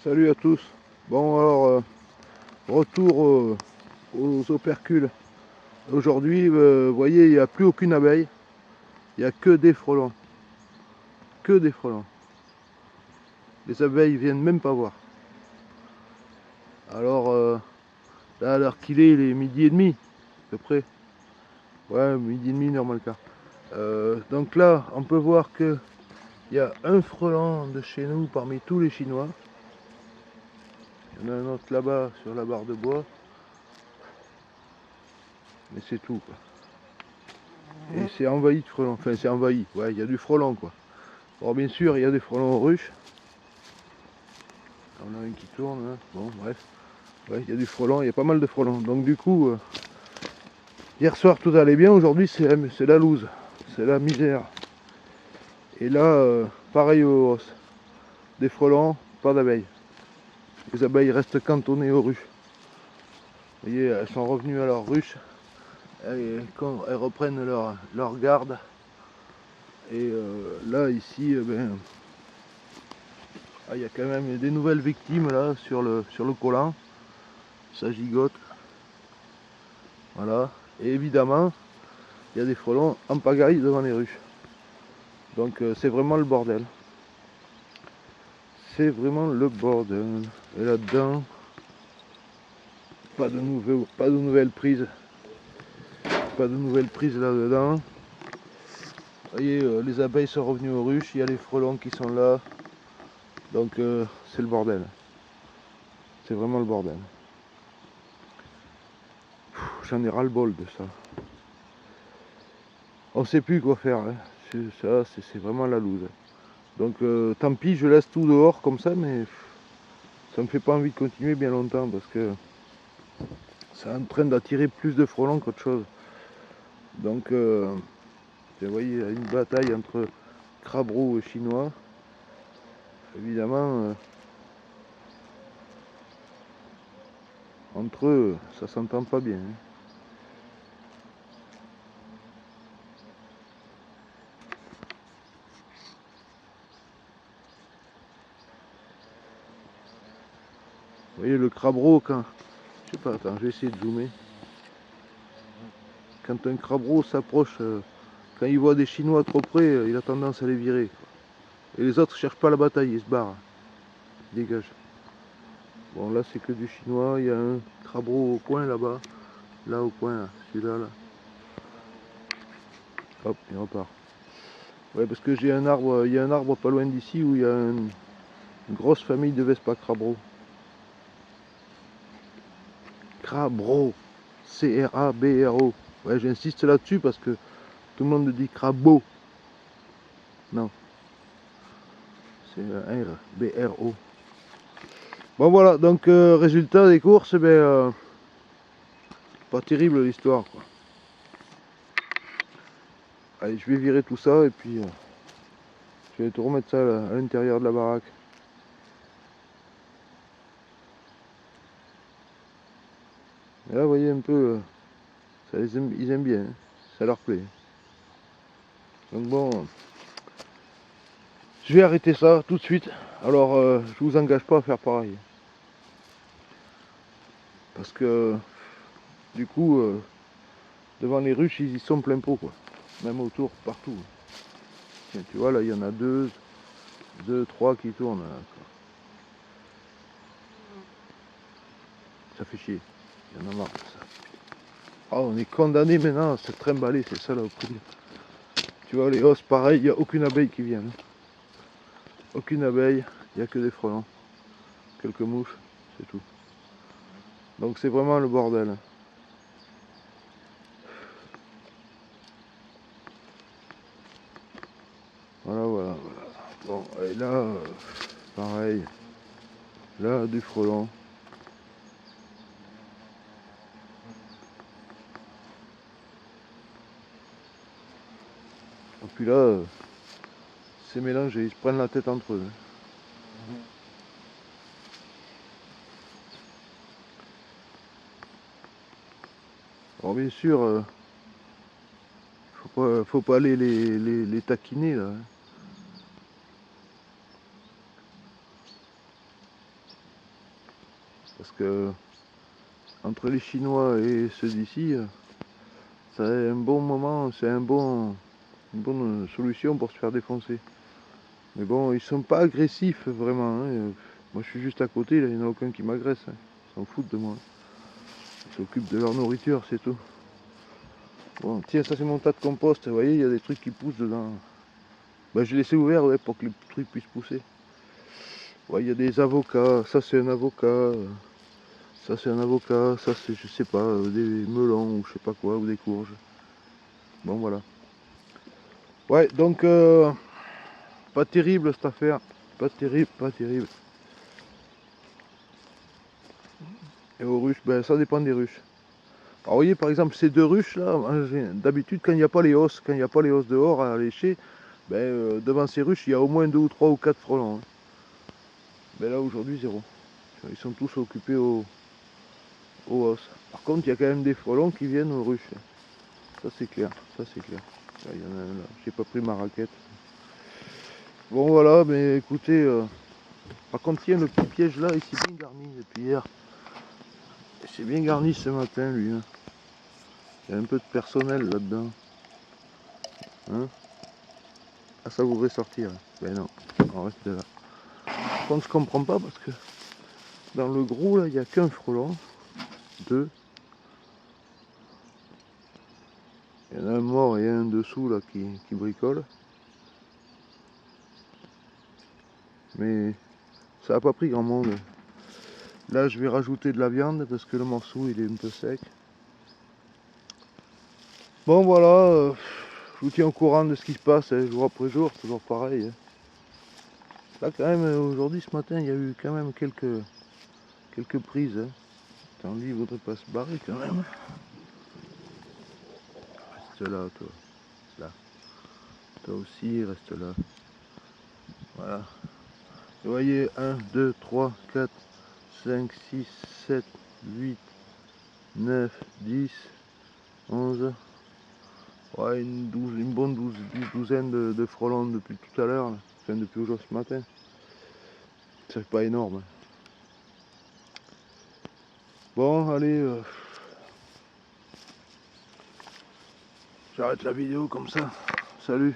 Salut à tous. Bon alors, retour aux opercules. Aujourd'hui, vous voyez, il n'y a plus aucune abeille. Il n'y a que des frelons. Que des frelons. Les abeilles viennent même pas voir. Alors, là, à l'heure qu'il est, il est midi et demi, à peu près. Ouais, midi et demi, normal cas. Donc là, on peut voir que il y a un frelon de chez nous parmi tous les Chinois. Il y en a un autre là-bas sur la barre de bois. Mais c'est tout, quoi. Et c'est envahi de frelons. Enfin, c'est envahi. Ouais, il y a du frelon, quoi. Alors bien sûr, il y a des frelons aux ruches. On a un qui tourne, hein. Bon, bref. Ouais, il y a du frelon, il y a pas mal de frelons. Donc du coup, hier soir tout allait bien, aujourd'hui c'est la loose. C'est la misère. Et là, pareil aux hausses. Des frelons, pas d'abeilles. Les abeilles restent cantonnées aux ruches. Vous voyez, elles sont revenues à leur ruche. Et quand elles reprennent leur garde. Et là, ici, il y a quand même des nouvelles victimes là sur le collant. Ça gigote. Voilà. Et évidemment, il y a des frelons en pagaille devant les ruches. Donc c'est vraiment le bordel. C'est vraiment le bordel. Et là-dedans, pas de nouvelles prises. Pas de nouvelles prises là-dedans. Vous voyez, les abeilles sont revenues aux ruches, il y a les frelons qui sont là. Donc c'est le bordel. C'est vraiment le bordel. J'en ai ras-le-bol de ça. On sait plus quoi faire. Hein. C'est vraiment la loose. Donc tant pis, je laisse tout dehors comme ça, mais ça me fait pas envie de continuer bien longtemps parce que c'est en train d'attirer plus de frelons qu'autre chose. Donc vous voyez, il y a une bataille entre crabes roux et chinois. Évidemment, entre eux, ça s'entend pas bien. Hein. Vous voyez le crabe roux quand. Je sais pas, attends, je vais essayer de zoomer. Quand un crabe roux s'approche, quand il voit des chinois trop près, il a tendance à les virer. Et les autres cherchent pas la bataille, ils se barrent. Ils dégagent. Bon là c'est que du chinois, il y a un crabe roux au coin là-bas. Là au coin, là, celui-là là. Hop, il repart. Ouais parce que j'ai un arbre, il y a un arbre pas loin d'ici où il y a une grosse famille de Vespa crabro. Crabro. C-R-A-B-R-O. Ouais j'insiste là-dessus parce que tout le monde dit crabo. Non. C'est R, B-R-O. Bon voilà, donc résultat des courses, pas terrible l'histoire quoi. Allez, je vais virer tout ça et puis je vais tout remettre ça à l'intérieur de la baraque. Et là, vous voyez un peu, ils aiment bien, hein. Ça leur plaît. Donc bon, je vais arrêter ça tout de suite. Alors, je vous engage pas à faire pareil. Parce que, du coup, devant les ruches, ils y sont plein pot, quoi. Même autour, partout. Tiens, tu vois, là, il y en a deux, trois qui tournent. Là. Ça fait chier. Il y en a marre de ça. Oh, on est condamné maintenant à se trimballer, c'est ça là au prix. Tu vois, les hausses, pareil, il n'y a aucune abeille qui vient. Hein. Aucune abeille, il n'y a que des frelons. Quelques mouches, c'est tout. Donc c'est vraiment le bordel. Voilà, voilà, voilà. Bon, et là, pareil. Là, du frelon. Et puis là, c'est mélangé, ils se prennent la tête entre eux. Alors bien sûr, faut pas aller les taquiner là. Hein. Parce que entre les Chinois et ceux d'ici, c'est un bon moment, c'est une bonne solution pour se faire défoncer. Mais bon, ils sont pas agressifs vraiment. Hein. Moi je suis juste à côté, là, il n'y en a aucun qui m'agresse. Hein. Ils s'en foutent de moi. Ils s'occupent de leur nourriture, c'est tout. Bon, tiens, ça c'est mon tas de compost, vous voyez, il y a des trucs qui poussent dedans. Ben, j'ai laissé ouvert ouais, pour que les trucs puissent pousser. Ouais, il y a des avocats, ça c'est un avocat, ça c'est un avocat, ça c'est je sais pas, des melons ou je sais pas quoi, ou des courges. Bon voilà. Ouais, donc pas terrible cette affaire. Pas terrible, pas terrible. Et aux ruches, ben ça dépend des ruches. Alors vous voyez par exemple ces deux ruches là, d'habitude quand il n'y a pas les hausses, dehors à lécher, ben, devant ces ruches il y a au moins 2 ou 3 ou 4 frelons. Hein. Ben là aujourd'hui zéro. Ils sont tous occupés aux hausses. Par contre il y a quand même des frelons qui viennent aux ruches. Ça c'est clair, ça c'est clair. Là, il y en a un là, j'ai pas pris ma raquette. Bon voilà, mais écoutez, par contre tiens le petit piège là il s'est bien garni depuis hier. Il s'est bien garni ce matin lui. Hein. Il y a un peu de personnel là-dedans. Hein, ah ça voudrait sortir. Ben non, on reste là. Par contre je comprends pas parce que dans le gros là il n'y a qu'un frelon. Deux. Il y en a un mort et un dessous là qui bricole. Mais ça n'a pas pris grand monde. Là je vais rajouter de la viande parce que le morceau il est un peu sec. Bon voilà, je vous tiens au courant de ce qui se passe hein, jour après jour, toujours pareil. Hein. Là quand même aujourd'hui ce matin il y a eu quand même quelques prises. Hein. Attends, lui il voudrait pas se barrer quand même. Reste là toi. Là. Toi aussi reste là. Voilà. Vous voyez 1, 2, 3, 4, 5, 6, 7, 8, 9, 10, 11. Ouais, une bonne douzaine de frelons depuis tout à l'heure. Enfin depuis aujourd'hui ce matin. C'est pas énorme. Hein. Bon allez, j'arrête la vidéo comme ça. Salut.